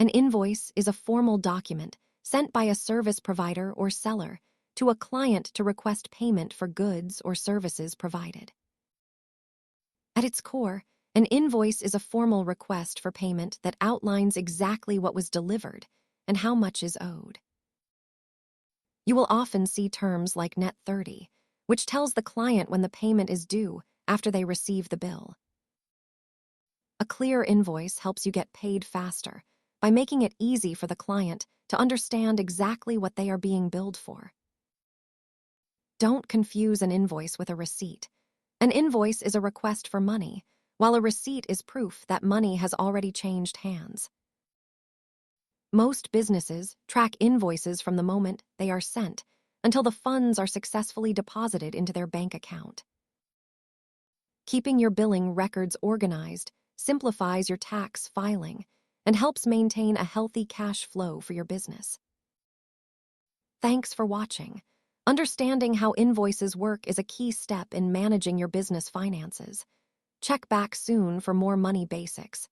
An invoice is a formal document sent by a service provider or seller to a client to request payment for goods or services provided. At its core, an invoice is a formal request for payment that outlines exactly what was delivered and how much is owed. You will often see terms like net 30, which tells the client when the payment is due after they receive the bill. A clear invoice helps you get paid faster by making it easy for the client to understand exactly what they are being billed for. Don't confuse an invoice with a receipt. An invoice is a request for money, while a receipt is proof that money has already changed hands. Most businesses track invoices from the moment they are sent until the funds are successfully deposited into their bank account. Keeping your billing records organized simplifies your tax filing and helps maintain a healthy cash flow for your business. Thanks for watching. Understanding how invoices work is a key step in managing your business finances. Check back soon for more money basics.